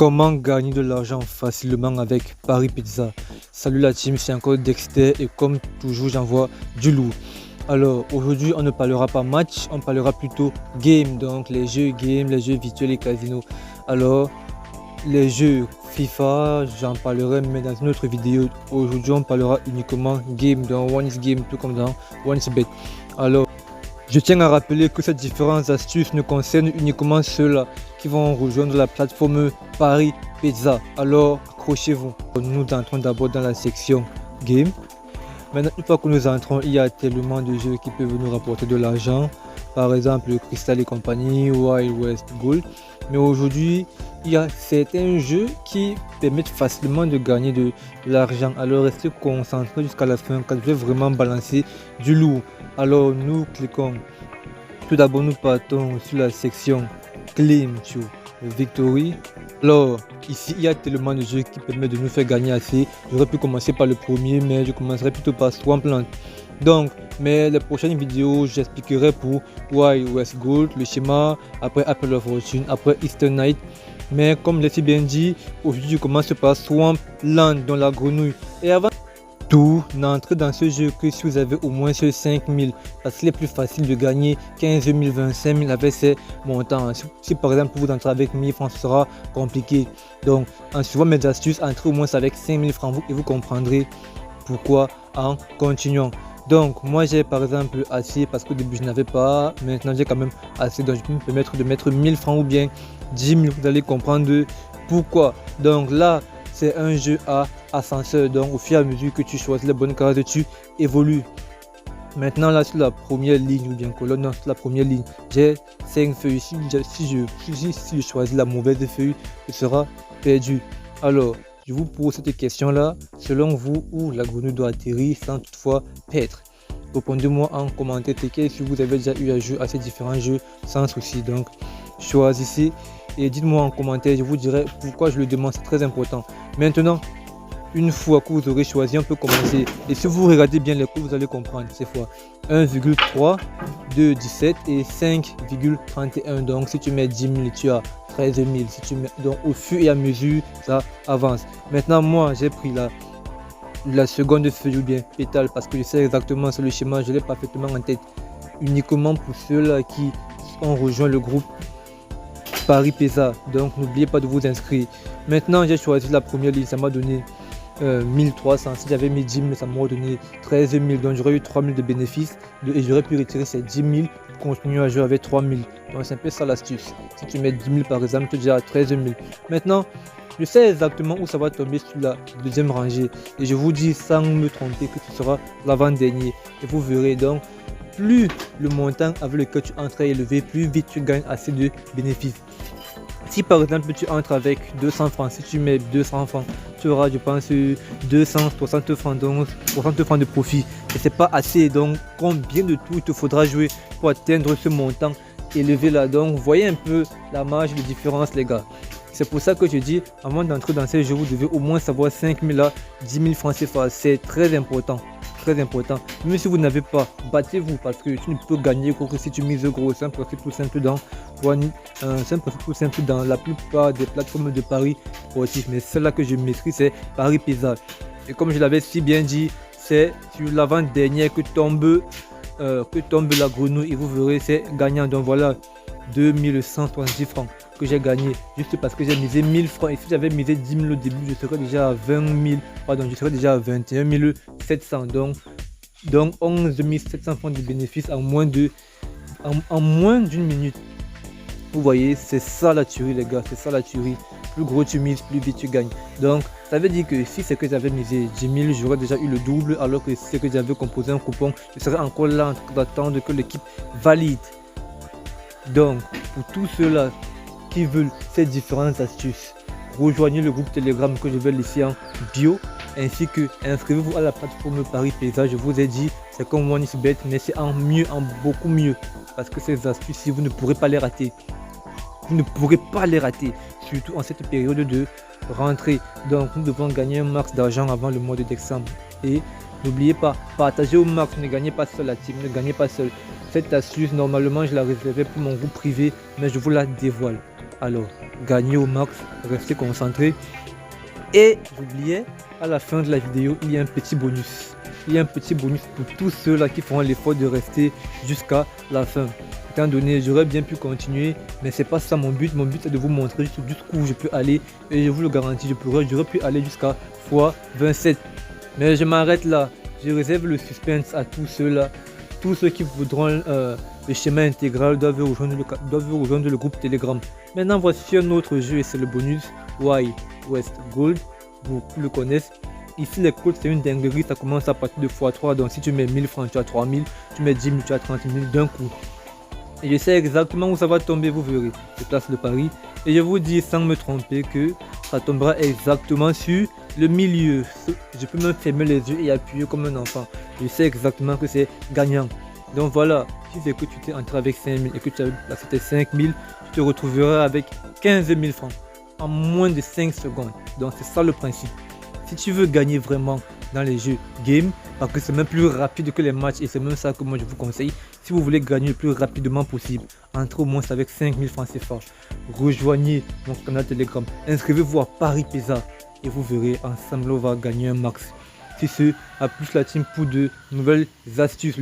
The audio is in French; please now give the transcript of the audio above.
Comment gagner de l'argent facilement avec Paris Pizza? Salut la team, c'est encore Dexter et comme toujours j'envoie du lourd. Alors aujourd'hui on ne parlera pas match, on parlera plutôt game, donc les jeux game, les jeux virtuels et casinos. Alors les jeux FIFA, j'en parlerai mais dans une autre vidéo. Aujourd'hui on parlera uniquement game, dans One is Game tout comme dans One is Bet. Alors je tiens à rappeler que ces différentes astuces ne concernent uniquement ceux-là qui vont rejoindre la plateforme Paris Pizza. Alors accrochez-vous. Nous entrons d'abord dans la section Game. Maintenant, une fois que nous entrons, il y a tellement de jeux qui peuvent nous rapporter de l'argent. Par exemple, Crystal et compagnie, Wild West Gold. Mais aujourd'hui, il y a certains jeux qui permettent facilement de gagner de l'argent. Alors restez concentrés jusqu'à la fin quand je vais vraiment balancer du lourd. Alors nous cliquons. Tout d'abord, nous partons sur la section Claim to Victory. Alors ici, il y a tellement de jeux qui permettent de nous faire gagner assez. J'aurais pu commencer par le premier, mais je commencerai plutôt par Swampland. Donc, mais les prochaines vidéos, j'expliquerai pour Wild West Gold, le schéma, après Apple of Fortune, après Eastern Night. Mais comme je l'ai si bien dit, aujourd'hui je commence par Swampland dans la grenouille. Et avant tout, n'entrez dans ce jeu que si vous avez au moins ce 5000, parce qu'il est plus facile de gagner 15 000, 25 000 avec ces montants. Si par exemple vous entrez avec 1000 francs, ce sera compliqué. Donc en suivant mes astuces, entrez au moins avec 5000 francs et vous comprendrez pourquoi en continuant. Donc moi j'ai par exemple assez parce qu'au début je n'avais pas, maintenant j'ai quand même assez, donc je peux me permettre de mettre 1000 francs ou bien 10 000, vous allez comprendre pourquoi. Donc là c'est un jeu à ascenseur, donc au fur et à mesure que tu choisis les bonnes cartes, tu évolues. Maintenant là sur la première ligne ou bien colonne, non, sur la première ligne, j'ai 5 feuilles. Si je choisis la mauvaise feuille, ce sera perdu. Alors je vous pose cette question là, selon vous, où la grenouille doit atterrir sans toutefois perdre? Répondez-moi en commentaire si vous avez déjà eu à jouer à ces différents jeux sans souci. Donc choisissez et dites-moi en commentaire, je vous dirai pourquoi je le demande, c'est très important. Maintenant, une fois que vous aurez choisi, on peut commencer. Et si vous regardez bien les coups, vous allez comprendre ces fois 1,3, 2,17 et 5,31. Donc si tu mets 10 000, tu as 13 000. Si tu mets, donc au fur et à mesure, ça avance. Maintenant, moi, j'ai pris la seconde feuille ou bien pétale parce que je sais exactement sur le schéma, je l'ai parfaitement en tête. Uniquement pour ceux-là qui ont rejoint le groupe Paris Pizza. Donc n'oubliez pas de vous inscrire. Maintenant, j'ai choisi la première ligne, ça m'a donné 1300. Si j'avais mis 10 000, ça m'aurait donné 13 000. Donc j'aurais eu 3 000 de bénéfices et j'aurais pu retirer ces 10 000 pour continuer à jouer avec 3 000. Donc c'est un peu ça l'astuce. Si tu mets 10 000 par exemple, tu es déjà à 13 000. Maintenant, je sais exactement où ça va tomber sur la deuxième rangée. Et je vous dis sans me tromper que ce sera l'avant-dernier. Et vous verrez donc, plus le montant avec lequel tu entres est élevé, plus vite tu gagnes assez de bénéfices. Si par exemple tu entres avec 200 francs, si tu mets 200 francs, tu auras je pense 260 francs, donc 60 francs de profit. Et c'est pas assez, donc combien de tours il te faudra jouer pour atteindre ce montant élevé là? Donc voyez un peu la marge de différence les gars. C'est pour ça que je dis, avant d'entrer dans ces jeux, vous devez au moins savoir 5 000 là, 10 000 francs CFA, c'est très important. Très important. Même si vous n'avez pas, battez-vous parce que tu ne peux gagner que si tu mises gros. C'est un principe tout simple dans la plupart des plateformes de paris sportifs. Mais celle-là que je maîtrise, c'est Paris Pizza. Et comme je l'avais si bien dit, c'est sur l'avant-dernière que tombe la grenouille et vous verrez, c'est gagnant. Donc voilà, 2170 francs que j'ai gagné juste parce que j'ai misé 1000 francs. Et si j'avais misé 10 000 au début, je serais déjà à 20 000, pardon, je serais déjà à 21 700. Donc 11 700 francs de bénéfices en moins d'une minute. Vous voyez, c'est ça la tuerie les gars, c'est ça la tuerie. Plus gros tu mises, plus vite tu gagnes. Donc ça veut dire que si c'est que j'avais misé 10 000, j'aurais déjà eu le double, alors que si c'est que j'avais composé un coupon, je serais encore là en train d'attendre que l'équipe valide. Donc pour tous ceux-là qui veulent ces différentes astuces, rejoignez le groupe Telegram que je vais laisser en bio, ainsi que inscrivez-vous à la plateforme Paris Pizza. Je vous ai dit, c'est comme One is Bet, mais c'est en mieux, en beaucoup mieux, parce que ces astuces, si vous ne pourrez pas les rater, vous ne pourrez pas les rater, surtout en cette période de rentrée. Donc nous devons gagner un max d'argent avant le mois de décembre. Et n'oubliez pas, partagez au max, ne gagnez pas seul la team, ne gagnez pas seul. Cette astuce, normalement je la réservais pour mon groupe privé, mais je vous la dévoile. Alors, gagnez au max, restez concentrés. Et j'oubliais, à la fin de la vidéo, il y a un petit bonus. Il y a un petit bonus pour tous ceux-là qui feront l'effort de rester jusqu'à la fin. Étant donné, j'aurais bien pu continuer, mais c'est pas ça mon but. Mon but c'est de vous montrer jusqu'où je peux aller. Et je vous le garantis, j'aurais pu aller jusqu'à x27. Mais je m'arrête là. Je réserve le suspense à tous ceux-là. Tous ceux qui voudront le schéma intégral doivent rejoindre le groupe Telegram. Maintenant, voici un autre jeu et c'est le bonus Wild West Gold. Beaucoup le connaissent. Ici, les codes, c'est une dinguerie. Ça commence à partir de x3. Donc, si tu mets 1000 francs, tu as 3000. Tu mets 10 000, tu as 30 000 d'un coup. Et je sais exactement où ça va tomber, vous verrez. Je place le pari. Et je vous dis sans me tromper que ça tombera exactement sur le milieu. Je peux même fermer les yeux et appuyer comme un enfant. Je sais exactement que c'est gagnant. Donc voilà, si c'est que tu t'es entré avec 5000 et que tu as placé tes 5000, tu te retrouveras avec 15 000 francs en moins de 5 secondes. Donc c'est ça le principe. Si tu veux gagner vraiment dans les jeux game, parce que c'est même plus rapide que les matchs et c'est même ça que moi je vous conseille. Si vous voulez gagner le plus rapidement possible, entrez au moins avec 5000 francs CFA. Rejoignez mon canal Telegram, inscrivez-vous à Paris Pizza et vous verrez, ensemble on va gagner un max. Si ce, à plus la team pour de nouvelles astuces.